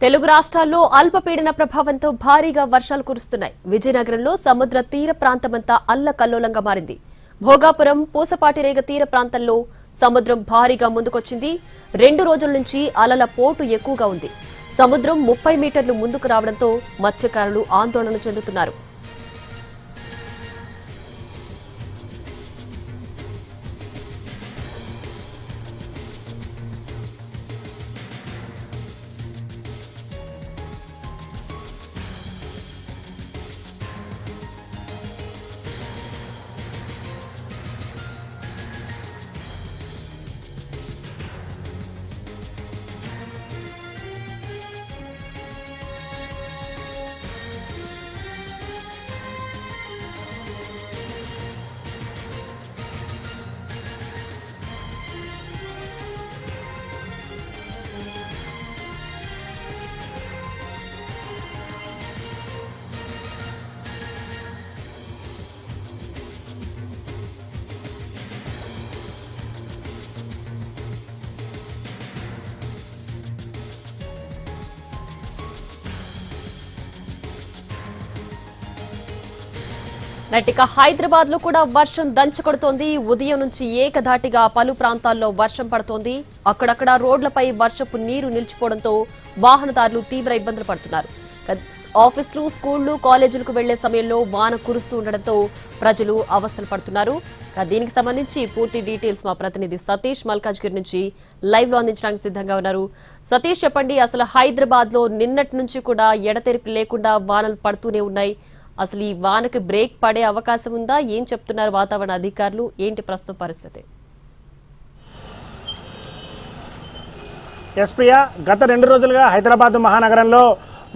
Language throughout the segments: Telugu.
తెలుగు రాష్ట్రాల్లో అల్పపీడన ప్రభావంతో భారీగా వర్షాలు కురుస్తున్నాయి. విజయనగరంలో సముద్ర తీర ప్రాంతమంతా అల్లకల్లోలంగా మారింది. భోగాపురం, పూసపాటిరేగ తీర ప్రాంతంలో సముద్రం భారీగా ముందుకొచ్చింది. 2 రోజుల నుంచి అలల పోటు ఎక్కువగా ఉంది. సముద్రం 30 మీటర్లు ముందుకు రావడంతో మత్స్యకారులు ఆందోళన చెందుతున్నారు. నటిక హైదరాబాద్ లో కూడా వర్షం దంచుకొడుతోంది. ఉదయం నుంచి ఏకధాటిగా పలు ప్రాంతాల్లో వర్షం పడుతోంది. అక్కడక్కడ రోడ్లపై వర్షపు నీరు నిలిచిపోవడంతో వాహనదారులు తీవ్ర ఇబ్బందులు పడుతున్నారు. ఆఫీసులు, స్కూళ్లు, కాలేజీలకు వెళ్లే సమయంలో వాన కురుస్తూ ఉండడంతో ప్రజలు అవస్థలు పడుతున్నారు. దీనికి సంబంధించి పూర్తి డీటెయిల్స్ మా ప్రతినిధి సతీష్ మల్కాజ్గిరి నుంచి లైవ్ లో అందించడానికి సిద్ధంగా ఉన్నారు. సతీష్, చెప్పండి, అసలు హైదరాబాద్ లో నిన్నటి నుంచి కూడా ఎడతెరిపి లేకుండా వానలు పడుతూనే ఉన్నాయి. అసలు ఈ వానకి బ్రేక్ పడే అవకాశం ఉందా? ఏం చెప్తున్నారు వాతావరణ అధికారులు? ఏంటి ప్రస్తుత పరిస్థితి? ఎస్ప్రియా, గత 2 రోజులుగా హైదరాబాద్ మహానగరంలో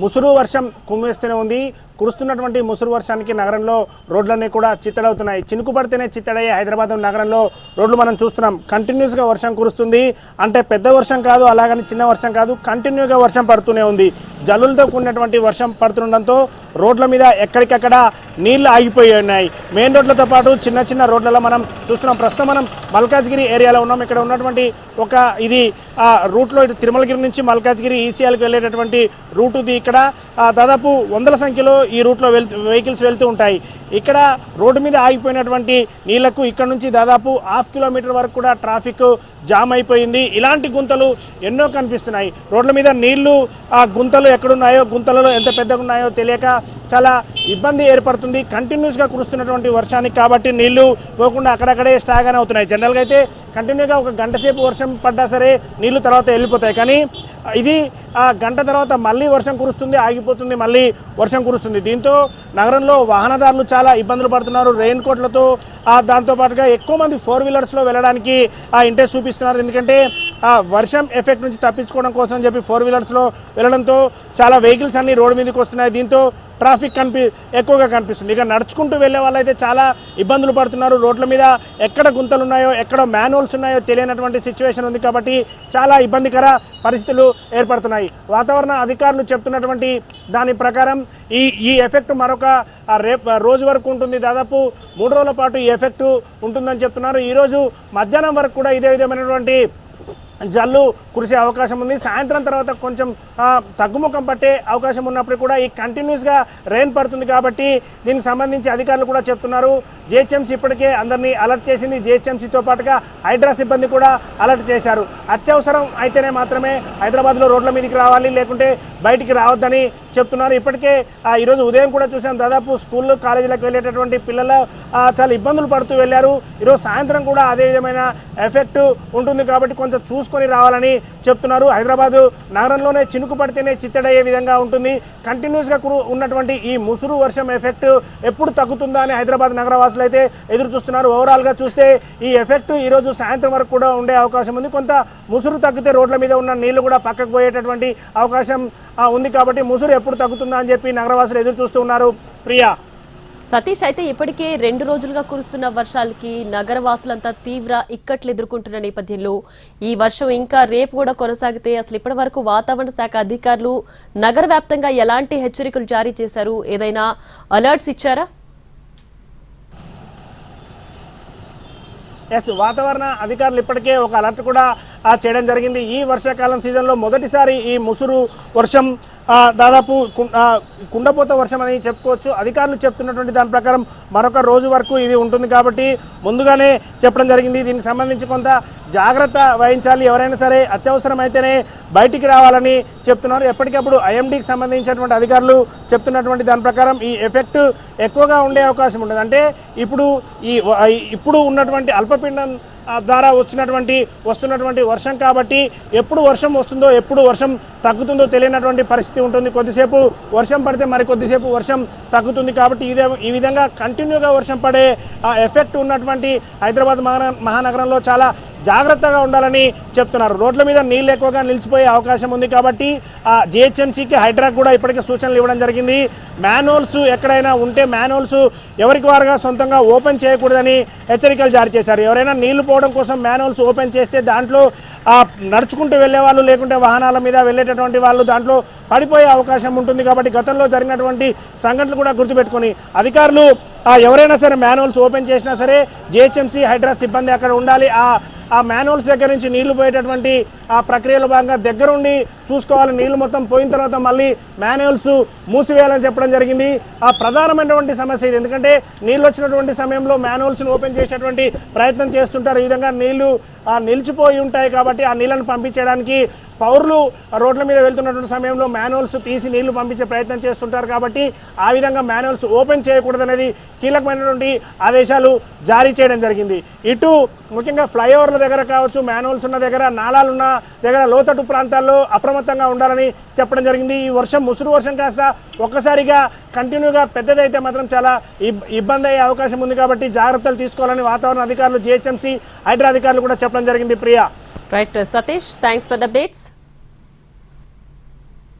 ముసురు వర్షం కుమ్మేస్తూనే ఉంది. కురుస్తున్నటువంటి ముసురు వర్షానికి నగరంలో రోడ్లన్నీ కూడా చిత్తడవుతున్నాయి. చినుకు పడితేనే చిత్తడయ్యే హైదరాబాద్ నగరంలో రోడ్లు మనం చూస్తున్నాం. కంటిన్యూస్గా వర్షం కురుస్తుంది. అంటే పెద్ద వర్షం కాదు, అలాగని చిన్న వర్షం కాదు, కంటిన్యూగా వర్షం పడుతూనే ఉంది. జల్లులతో కూడినటువంటి వర్షం పడుతుండడంతో రోడ్ల మీద ఎక్కడికక్కడ నీళ్లు ఆగిపోయి ఉన్నాయి. మెయిన్ రోడ్లతో పాటు చిన్న చిన్న రోడ్లలో మనం చూస్తున్నాం. ప్రస్తుతం మనం మల్కాజ్గిరి ఏరియాలో ఉన్నాం. ఇక్కడ ఉన్నటువంటి ఒక ఇది రూట్లో తిరుమలగిరి నుంచి మల్కాజ్గిరి ఈసీఎల్కి వెళ్ళేటటువంటి రూట్ ఇది. ఇక్కడ దాదాపు వందల సంఖ్యలో ఈ రూట్లో వెహికల్స్ వెళ్తూ ఉంటాయి. ఇక్కడ రోడ్డు మీద ఆగిపోయినటువంటి నీళ్లకు ఇక్కడ నుంచి దాదాపు 1/2 కిలోమీటర్ వరకు కూడా ట్రాఫిక్ జామ్ అయిపోయింది. ఇలాంటి గుంతలు ఎన్నో కనిపిస్తున్నాయి. రోడ్ల మీద నీళ్లు ఆ గుంతలు ఎక్కడున్నాయో, గుంతలలో ఎంత పెద్దగా ఉన్నాయో తెలియక చాలా ఇబ్బంది ఏర్పడుతుంది. కంటిన్యూస్గా కురుస్తున్నటువంటి వర్షానికి కాబట్టి నీళ్లు పోకుండా అక్కడక్కడే స్టాగానే అవుతున్నాయి. జనరల్గా అయితే కంటిన్యూగా ఒక గంట సేపు వర్షం పడ్డా సరే నీళ్లు తర్వాత వెళ్ళిపోతాయి. కానీ ఇది గంట తర్వాత మళ్ళీ వర్షం కురుస్తుంది, ఆగిపోతుంది, మళ్ళీ వర్షం కురుస్తుంది. దీంతో నగరంలో వాహనదారులు చాలా ఇబ్బందులు పడుతున్నారు. రెయిన్ కోట్లతో దాంతోపాటుగా ఎక్కువ మంది 4 వీలర్స్లో వెళ్ళడానికి ఇంట్రెస్ట్ చూపిస్తున్నారు. ఎందుకంటే వర్షం ఎఫెక్ట్ నుంచి తప్పించుకోవడం కోసం చెప్పి 4 వీలర్స్లో వెళ్ళడంతో చాలా వెహికల్స్ అన్ని రోడ్డు మీదకి వస్తున్నాయి. దీంతో ట్రాఫిక్ ఎక్కువగా కనిపిస్తుంది. ఇక నడుచుకుంటూ వెళ్ళే వాళ్ళైతే చాలా ఇబ్బందులు పడుతున్నారు. రోడ్ల మీద ఎక్కడ గుంతలు ఉన్నాయో, ఎక్కడ మ్యాన్హోల్స్ ఉన్నాయో తెలియనటువంటి సిచ్యువేషన్ ఉంది. కాబట్టి చాలా ఇబ్బందికర పరిస్థితులు ఏర్పడుతున్నాయి. వాతావరణ అధికారులు చెప్తున్నటువంటి దాని ప్రకారం ఈ ఎఫెక్ట్ మరొక రోజు వరకు ఉంటుంది. దాదాపు 3 రోజుల పాటు ఈ ఎఫెక్ట్ ఉంటుందని చెప్తున్నారు. ఈరోజు మధ్యాహ్నం వరకు కూడా ఇదే విధమైనటువంటి జల్లు కురిసే అవకాశం ఉంది. సాయంత్రం తర్వాత కొంచెం తగ్గుముఖం పట్టే అవకాశం ఉన్నప్పుడు కూడా ఈ కంటిన్యూస్గా రెయిన్ పడుతుంది. కాబట్టి దీనికి సంబంధించి అధికారులు కూడా చెప్తున్నారు. జిహెచ్ఎంసీ ఇప్పటికే అందరినీ అలర్ట్ చేసింది. జిహెచ్ఎంసీతో పాటుగా హైడ్రా సిబ్బంది కూడా అలర్ట్ చేశారు. అత్యవసరం అయితేనే మాత్రమే హైదరాబాద్లో రోడ్ల మీదకి రావాలి, లేకుంటే బయటికి రావద్దని చెప్తున్నారు. ఇప్పటికే ఈరోజు ఉదయం కూడా చూసాం, దాదాపు స్కూళ్ళు, కాలేజీలకు వెళ్ళేటటువంటి పిల్లలు చాలా ఇబ్బందులు పడుతూ వెళ్ళారు. ఈరోజు సాయంత్రం కూడా అదే విధమైన ఎఫెక్ట్ ఉంటుంది. కాబట్టి కొంచెం చూసుకొని రావాలని చెప్తున్నారు. హైదరాబాద్ నగరంలోనే చినుకు పడితేనే చిత్తడయ్యే విధంగా ఉంటుంది. కంటిన్యూస్గా ఉన్నటువంటి ఈ ముసురు వర్షం ఎఫెక్ట్ ఎప్పుడు తగ్గుతుందా అని హైదరాబాద్ నగరవాసులు అయితే ఎదురు చూస్తున్నారు. ఓవరాల్గా చూస్తే ఈ ఎఫెక్ట్ ఈరోజు సాయంత్రం వరకు కూడా ఉండే అవకాశం ఉంది. కొంత ముసురు తగ్గితే రోడ్ల మీద ఉన్న నీళ్లు కూడా పక్కకు పోయేటటువంటి అవకాశం ఉంది. కాబట్టి ముసురు ఎప్పుడు తగ్గుతుందా అని చెప్పి నగరవాసులు ఎదురు చూస్తూ ఉన్నారు. ప్రియా, సతీష్, అయితే ఇప్పటికే 2 రోజులుగా కురుస్తున్న వర్షాలకి నగరవాసులంతా తీవ్ర ఇక్కట్లు ఎదుర్కొంటున్న నేపథ్యంలో ఈ వర్షం ఇంకా రేపు కూడా కొనసాగితే అసలు ఇప్పటి వరకు వాతావరణ శాఖ అధికారులు నగర వ్యాప్తంగా ఎలాంటి హెచ్చరికలు జారీ చేశారు? ఏదైనా అలర్ట్స్ ఇచ్చారా? వాతావరణ అధికారులు ఇప్పటికే ఒక అలర్ట్ కూడా చేయడం జరిగింది. ఈ వర్షాకాలం సీజన్లో మొదటిసారి ఈ ముసురు వర్షం దాదాపు కుండపోత వర్షం అని చెప్పుకోవచ్చు. అధికారులు చెప్తున్నటువంటి దాని ప్రకారం మరొక రోజు వరకు ఇది ఉంటుంది కాబట్టి ముందుగానే చెప్పడం జరిగింది. దీనికి సంబంధించి కొంత జాగ్రత్త వహించాలి, ఎవరైనా సరే అత్యవసరమైతేనే బయటికి రావాలని చెప్తున్నారు. ఎప్పటికప్పుడు ఐఎండీకి సంబంధించినటువంటి అధికారులు చెప్తున్నటువంటి దాని ప్రకారం ఈ ఎఫెక్ట్ ఎక్కువగా ఉండే అవకాశం ఉంటుంది. అంటే ఇప్పుడు ఉన్నటువంటి అల్పపీడనం ద్వారా వస్తున్నటువంటి వర్షం కాబట్టి ఎప్పుడు వర్షం వస్తుందో ఎప్పుడు వర్షం తగ్గుతుందో తెలియనటువంటి పరిస్థితి ఉంటుంది. కొద్దిసేపు వర్షం పడితే మరికొద్దిసేపు వర్షం తగ్గుతుంది కాబట్టి ఈ విధంగా కంటిన్యూగా వర్షం పడే ఎఫెక్ట్ ఉన్నటువంటి హైదరాబాద్ మహానగరంలో చాలా జాగ్రత్తగా ఉండాలని చెప్తున్నారు. రోడ్ల మీద నీళ్ళు ఎక్కువగా నిలిచిపోయే అవకాశం ఉంది కాబట్టి జిహెచ్ఎంసీకి హైడ్రాక్ కూడా ఇప్పటికే సూచనలు ఇవ్వడం జరిగింది. మ్యాన్హోల్స్ ఎక్కడైనా ఉంటే మ్యాన్హోల్స్ ఎవరికి వారుగా సొంతంగా ఓపెన్ చేయకూడదని హెచ్చరికలు జారీ చేశారు. ఎవరైనా నీళ్లు పోవడం కోసం మ్యాన్హోల్స్ ఓపెన్ చేస్తే దాంట్లో నడుచుకుంటూ వెళ్లే వాళ్ళు లేకుంటే వాహనాల మీద వెళ్ళేటటువంటి వాళ్ళు దాంట్లో పడిపోయే అవకాశం ఉంటుంది. కాబట్టి గతంలో జరిగినటువంటి సంఘటనలు కూడా గుర్తుపెట్టుకొని అధికారులు ఎవరైనా సరే మ్యాన్హోల్స్ ఓపెన్ చేసినా సరే జిహెచ్ఎంసీ హైడ్రా సిబ్బంది అక్కడ ఉండాలి. ఆ మ్యాన్హోల్స్ దగ్గర నుంచి నీళ్లు పోయేటటువంటి ఆ ప్రక్రియలో భాగంగా దగ్గరుండి చూసుకోవాలి. నీళ్లు మొత్తం పోయిన తర్వాత మళ్ళీ మ్యాన్హోల్స్ మూసివేయాలని చెప్పడం జరిగింది. ఆ ప్రధానమైనటువంటి సమస్య ఇది. ఎందుకంటే నీళ్ళు వచ్చినటువంటి సమయంలో మ్యాన్హోల్స్ను ఓపెన్ చేసేటువంటి ప్రయత్నం చేస్తుంటారు. ఈ విధంగా నీళ్లు నిలిచిపోయి ఉంటాయి కాబట్టి ఆ నీళ్లను పంపించడానికి పౌరులు రోడ్ల మీద వెళ్తున్నటువంటి సమయంలో మ్యాన్హోల్స్ తీసి నీళ్లు పంపించే ప్రయత్నం చేస్తుంటారు. కాబట్టి ఆ విధంగా మ్యాన్హోల్స్ ఓపెన్ చేయకూడదనేది కీలకమైనటువంటి ఆదేశాలు జారీ చేయడం జరిగింది. ఇటు ముఖ్యంగా ఫ్లైఓవర్ల దగ్గర కావచ్చు, మ్యాన్హోల్స్ ఉన్న దగ్గర, నాలాలున్న దగ్గర లోతట్టు ప్రాంతాల్లో అప్రమత్తంగా ఉండాలని చెప్పడం జరిగింది. ఈ ముసురు వర్షం కాస్త ఒక్కసారిగా కంటిన్యూగా పెద్దదైతే మాత్రం చాలా ఇబ్బంది అయ్యే అవకాశం ఉంది కాబట్టి జాగ్రత్తలు తీసుకోవాలని వాతావరణ అధికారులు జిహెచ్ఎంసీ హైడ్రా అధికారులు కూడా చెప్పడం జరిగింది. Priya. Right Satish, thanks for the updates.